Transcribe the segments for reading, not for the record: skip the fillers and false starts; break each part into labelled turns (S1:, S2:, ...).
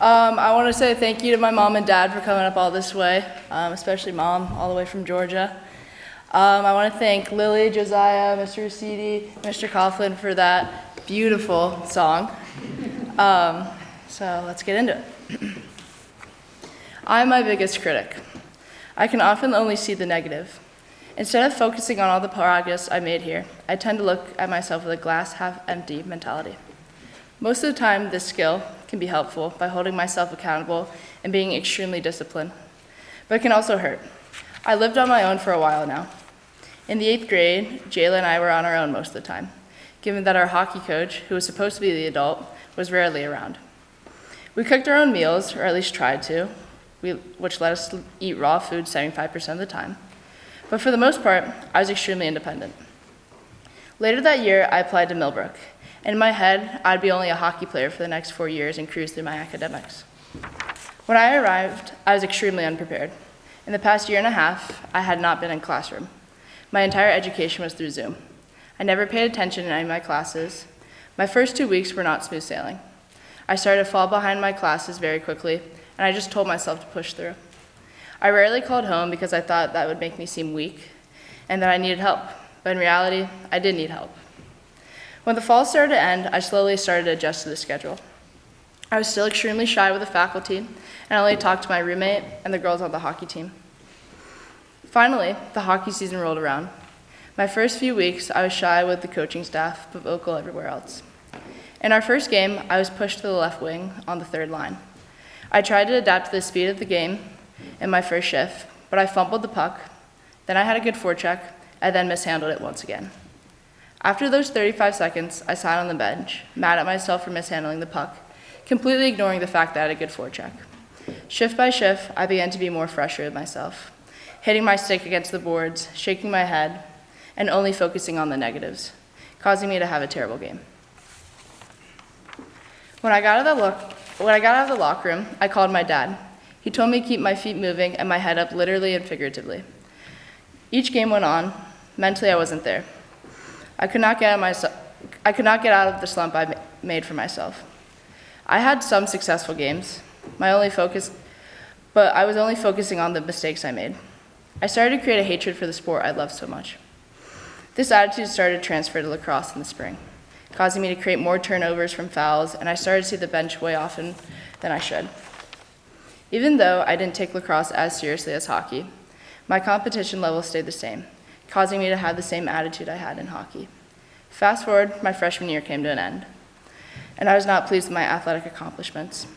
S1: I want to say thank you to my mom and dad for coming up all this way, especially mom, all the way from Georgia. I want to thank Lily, Josiah, Mr. Rasidi, Mr. Coughlin for that beautiful song. So let's get into it. I'm my biggest critic. I can often only see the negative. Instead of focusing on all the progress I made here, I tend to look at myself with a glass half empty mentality. Most of the time, this skill can be helpful by holding myself accountable and being extremely disciplined, but it can also hurt. I lived on my own for a while now. In the 8th grade, Jayla and I were on our own most of the time, given that our hockey coach, who was supposed to be the adult, was rarely around. We cooked our own meals, or at least tried to, which let us eat raw food 75% of the time. But for the most part, I was extremely independent. Later that year, I applied to Millbrook. And in my head, I'd be only a hockey player for the next 4 years and cruise through my academics. When I arrived, I was extremely unprepared. In the past year and a half, I had not been in classroom. My entire education was through Zoom. I never paid attention in any of my classes. My first 2 weeks were not smooth sailing. I started to fall behind my classes very quickly, and I just told myself to push through. I rarely called home because I thought that would make me seem weak and that I needed help, but in reality, I did need help. When the fall started to end, I slowly started to adjust to the schedule. I was still extremely shy with the faculty, and I only talked to my roommate and the girls on the hockey team. Finally, the hockey season rolled around. My first few weeks, I was shy with the coaching staff, but vocal everywhere else. In our first game, I was pushed to the left wing on the third line. I tried to adapt to the speed of the game in my first shift, but I fumbled the puck. Then I had a good forecheck, and then mishandled it once again. After those 35 seconds, I sat on the bench, mad at myself for mishandling the puck, completely ignoring the fact that I had a good forecheck. Shift by shift, I began to be more frustrated with myself, hitting my stick against the boards, shaking my head, and only focusing on the negatives, causing me to have a terrible game. When I got out of the locker room, I called my dad. He told me to keep my feet moving and my head up literally and figuratively. Each game went on. Mentally, I wasn't there. I could not get out of the slump I made for myself. I had some successful games, but I was only focusing on the mistakes I made. I started to create a hatred for the sport I loved so much. This attitude started to transfer to lacrosse in the spring, causing me to create more turnovers from fouls, and I started to see the bench way often than I should. Even though I didn't take lacrosse as seriously as hockey, my competition level stayed the same, causing me to have the same attitude I had in hockey. Fast forward, my freshman year came to an end, and I was not pleased with my athletic accomplishments.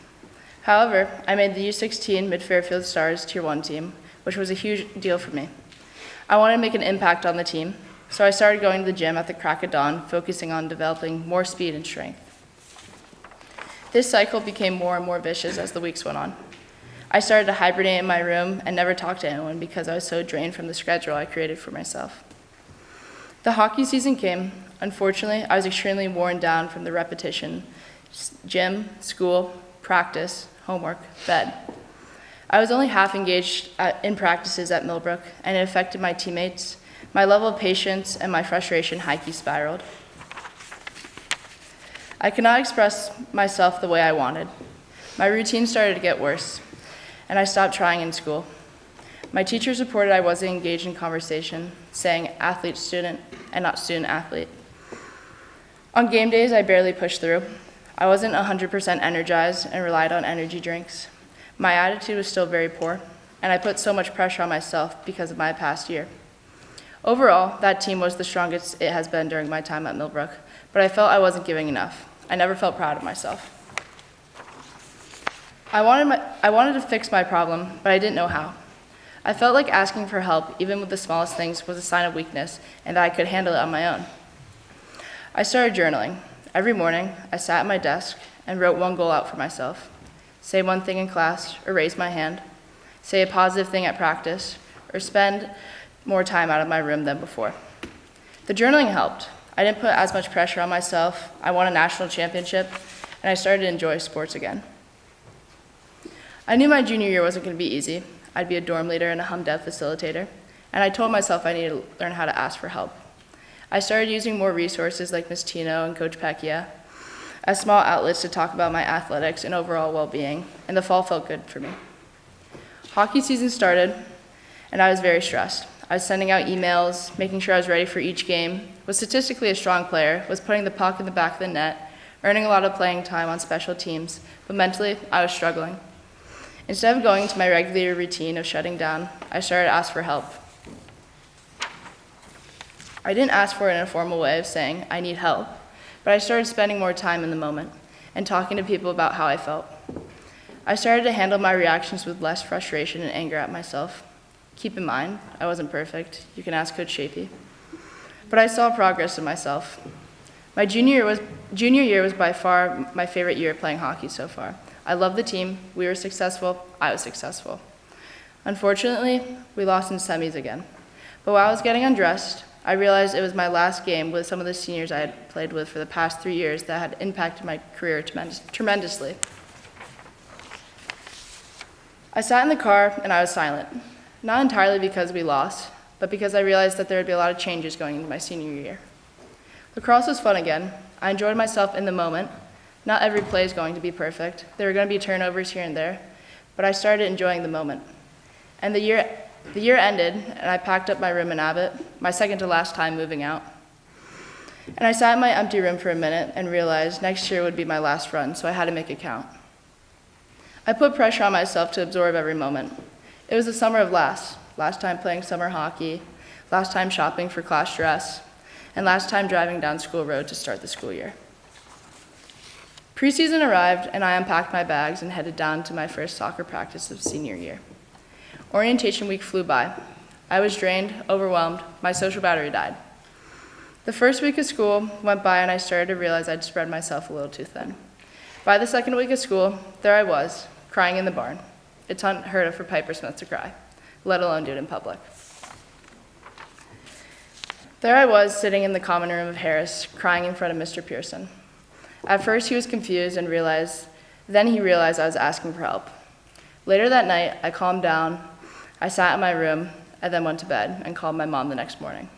S1: However, I made the U16 Mid-Fairfield Stars Tier 1 team, which was a huge deal for me. I wanted to make an impact on the team, so I started going to the gym at the crack of dawn, focusing on developing more speed and strength. This cycle became more and more vicious as the weeks went on. I started to hibernate in my room and never talk to anyone because I was so drained from the schedule I created for myself. The hockey season came. Unfortunately, I was extremely worn down from the repetition: gym, school, practice, homework, bed. I was only half engaged in practices at Millbrook, and it affected my teammates. My level of patience and my frustration high-key spiraled. I could not express myself the way I wanted. My routine started to get worse, and I stopped trying in school. My teachers reported I wasn't engaged in conversation, saying athlete-student and not student-athlete. On game days, I barely pushed through. I wasn't 100% energized and relied on energy drinks. My attitude was still very poor, and I put so much pressure on myself because of my past year. Overall, that team was the strongest it has been during my time at Millbrook, but I felt I wasn't giving enough. I never felt proud of myself. I wanted to fix my problem, but I didn't know how. I felt like asking for help, even with the smallest things, was a sign of weakness and that I could handle it on my own. I started journaling. Every morning, I sat at my desk and wrote one goal out for myself. Say one thing in class, or raise my hand. Say a positive thing at practice, or spend more time out of my room than before. The journaling helped. I didn't put as much pressure on myself. I won a national championship, and I started to enjoy sports again. I knew my junior year wasn't going to be easy. I'd be a dorm leader and a hum-dev facilitator, and I told myself I needed to learn how to ask for help. I started using more resources like Ms. Tino and Coach Pecchia. as small outlets to talk about my athletics and overall well-being, and the fall felt good for me. Hockey season started, and I was very stressed. I was sending out emails, making sure I was ready for each game, was statistically a strong player, was putting the puck in the back of the net, earning a lot of playing time on special teams, but mentally, I was struggling. Instead of going to my regular routine of shutting down, I started to ask for help. I didn't ask for it in a formal way of saying, I need help, but I started spending more time in the moment and talking to people about how I felt. I started to handle my reactions with less frustration and anger at myself. Keep in mind, I wasn't perfect. You can ask Coach Shapey. But I saw progress in myself. My junior year was by far my favorite year playing hockey so far. I loved the team, we were successful, I was successful. Unfortunately, we lost in semis again. But while I was getting undressed, I realized it was my last game with some of the seniors I had played with for the past 3 years that had impacted my career tremendously. I sat in the car and I was silent, not entirely because we lost, but because I realized that there would be a lot of changes going into my senior year. Lacrosse was fun again. I enjoyed myself in the moment. Not every play is going to be perfect. There were going to be turnovers here and there, but I started enjoying the moment. And the year ended, and I packed up my room in Abbott, my second to last time moving out. And I sat in my empty room for a minute and realized next year would be my last run, so I had to make it count. I put pressure on myself to absorb every moment. It was the summer of last time playing summer hockey, last time shopping for class dress, and last time driving down school road to start the school year. Preseason arrived, and I unpacked my bags and headed down to my first soccer practice of senior year. Orientation week flew by. I was drained, overwhelmed, my social battery died. The first week of school went by, and I started to realize I'd spread myself a little too thin. By the second week of school, there I was, crying in the barn. It's unheard of for Piper Smith to cry, let alone do it in public. There I was, sitting in the common room of Harris, crying in front of Mr. Pearson. At first, he was confused and then he realized I was asking for help. Later that night, I calmed down, I sat in my room, and then went to bed and called my mom the next morning.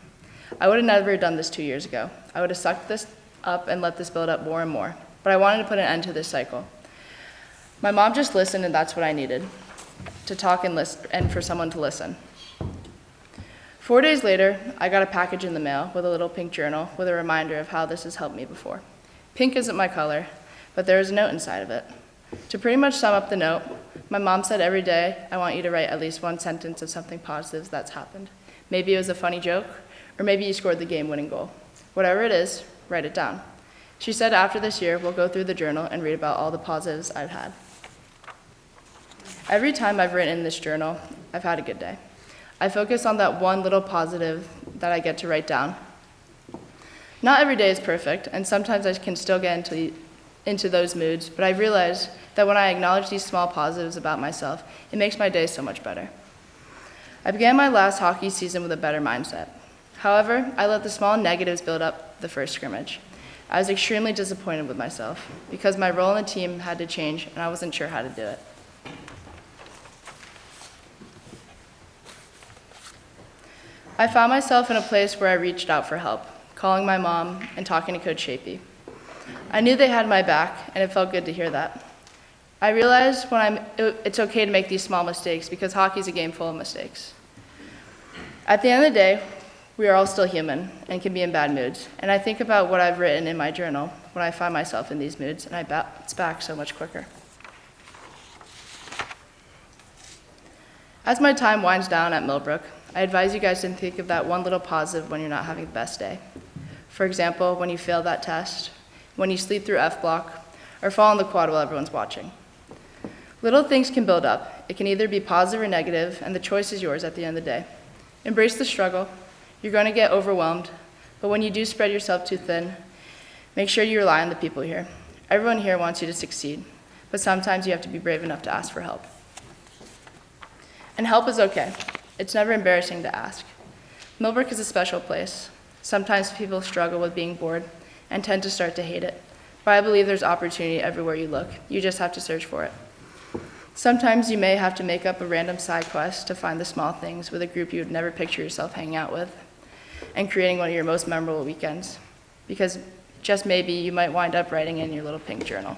S1: I would have never done this 2 years ago. I would have sucked this up and let this build up more and more, but I wanted to put an end to this cycle. My mom just listened, and that's what I needed, to talk and listen, and for someone to listen. 4 days later, I got a package in the mail with a little pink journal with a reminder of how this has helped me before. Pink isn't my color, but there is a note inside of it. To pretty much sum up the note, my mom said every day, I want you to write at least one sentence of something positive that's happened. Maybe it was a funny joke, or maybe you scored the game-winning goal. Whatever it is, write it down. She said after this year, we'll go through the journal and read about all the positives I've had. Every time I've written in this journal, I've had a good day. I focus on that one little positive that I get to write down. Not every day is perfect, and sometimes I can still get into those moods, but I've realized that when I acknowledge these small positives about myself, it makes my day so much better. I began my last hockey season with a better mindset. However, I let the small negatives build up the first scrimmage. I was extremely disappointed with myself because my role in the team had to change, and I wasn't sure how to do it. I found myself in a place where I reached out for help, calling my mom and talking to Coach Shapey. I knew they had my back, and it felt good to hear that. I realized it's okay to make these small mistakes because hockey's a game full of mistakes. At the end of the day, we are all still human and can be in bad moods, and I think about what I've written in my journal when I find myself in these moods, and I bounce back so much quicker. As my time winds down at Millbrook, I advise you guys to think of that one little positive when you're not having the best day. For example, when you fail that test, when you sleep through F block, or fall in the quad while everyone's watching. Little things can build up. It can either be positive or negative, and the choice is yours at the end of the day. Embrace the struggle. You're going to get overwhelmed, but when you do spread yourself too thin, make sure you rely on the people here. Everyone here wants you to succeed, but sometimes you have to be brave enough to ask for help. And help is okay. It's never embarrassing to ask. Millbrook is a special place. Sometimes people struggle with being bored and tend to start to hate it, but I believe there's opportunity everywhere you look. You just have to search for it. Sometimes you may have to make up a random side quest to find the small things with a group you would never picture yourself hanging out with and creating one of your most memorable weekends. Because just maybe, you might wind up writing in your little pink journal.